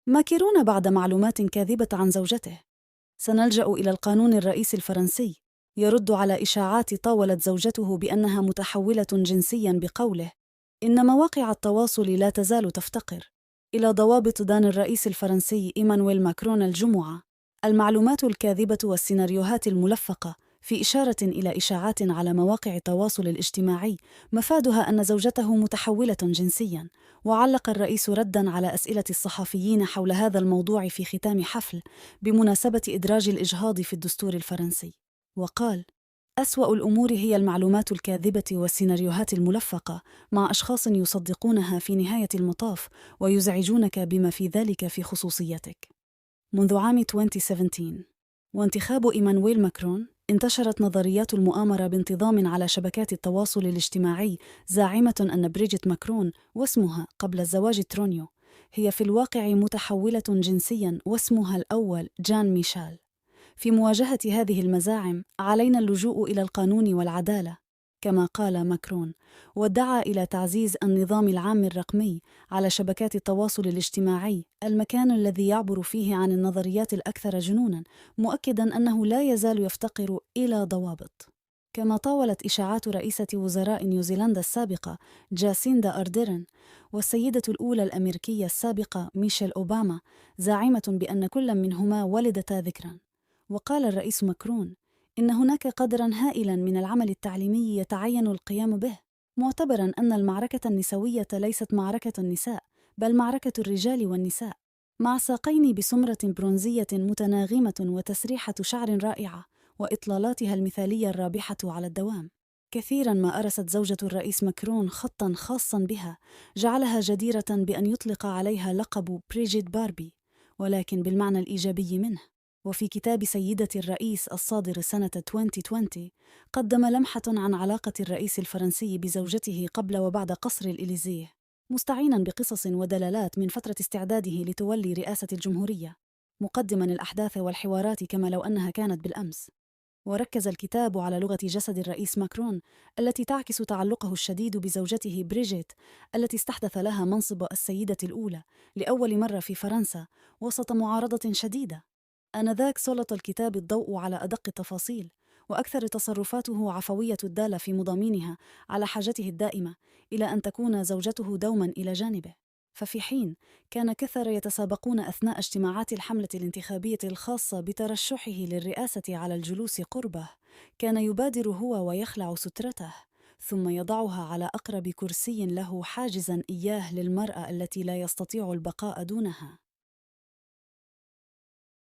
ماكرون بعد معلومات كاذبة عن زوجته. سنلجأ إلى القانون الرئيسي الفرنسي يرد على إشاعات طاولت زوجته بأنها متحولة جنسياً بقوله: إن مواقع التواصل لا تزال تفتقر إلى ضوابط دان الرئيس الفرنسي إيمانويل ماكرون الجمعة المعلومات الكاذبة والسيناريوهات الملفقة، في إشارة إلى إشاعات على مواقع التواصل الاجتماعي مفادها أن زوجته متحولة جنسياً. وعلق الرئيس رداً على أسئلة الصحفيين حول هذا الموضوع في ختام حفل بمناسبة إدراج الإجهاض في الدستور الفرنسي، وقال: أسوأ الأمور هي المعلومات الكاذبة والسيناريوهات الملفقة مع أشخاص يصدقونها في نهاية المطاف ويزعجونك بما في ذلك في خصوصيتك. منذ عام 2017 وانتخاب إيمانويل ماكرون، انتشرت نظريات المؤامرة بانتظام على شبكات التواصل الاجتماعي زاعمة أن بريجيت ماكرون، واسمها قبل الزواج ترونيو، هي في الواقع متحولة جنسياً واسمها الأول جان ميشال. في مواجهة هذه المزاعم علينا اللجوء إلى القانون والعدالة، كما قال ماكرون، ودعا إلى تعزيز النظام العام الرقمي على شبكات التواصل الاجتماعي، المكان الذي يعبر فيه عن النظريات الأكثر جنوناً، مؤكداً أنه لا يزال يفتقر إلى ضوابط. كما طاولت إشاعات رئيسة وزراء نيوزيلندا السابقة جاسيندا أرديرن والسيدة الأولى الأمريكية السابقة ميشيل أوباما، زاعمة بأن كل منهما ولدتا ذكراً. وقال الرئيس ماكرون إن هناك قدراً هائلاً من العمل التعليمي يتعين القيام به، معتبراً أن المعركة النسوية ليست معركة النساء بل معركة الرجال والنساء، مع ساقين بسمرة برونزية متناغمة وتسريحة شعر رائعة وإطلالاتها المثالية الرابحة على الدوام. كثيراً ما أرست زوجة الرئيس ماكرون خطاً خاصاً بها جعلها جديرة بأن يطلق عليها لقب بريجيت باربي، ولكن بالمعنى الإيجابي منه. وفي كتاب سيدة الرئيس الصادر سنة 2020 قدم لمحة عن علاقة الرئيس الفرنسي بزوجته قبل وبعد قصر الإليزيه، مستعيناً بقصص ودلالات من فترة استعداده لتولي رئاسة الجمهورية، مقدماً الأحداث والحوارات كما لو أنها كانت بالأمس. وركز الكتاب على لغة جسد الرئيس ماكرون التي تعكس تعلقه الشديد بزوجته بريجيت، التي استحدث لها منصب السيدة الأولى لأول مرة في فرنسا وسط معارضة شديدة. آنذاك سلط الكتاب الضوء على أدق التفاصيل، وأكثر تصرفاته عفوية الدالة في مضامينها على حاجته الدائمة إلى أن تكون زوجته دوماً إلى جانبه. ففي حين كان كثر يتسابقون أثناء اجتماعات الحملة الانتخابية الخاصة بترشحه للرئاسة على الجلوس قربه، كان يبادر هو ويخلع سترته ثم يضعها على أقرب كرسي له، حاجزاً إياه للمرأة التي لا يستطيع البقاء دونها.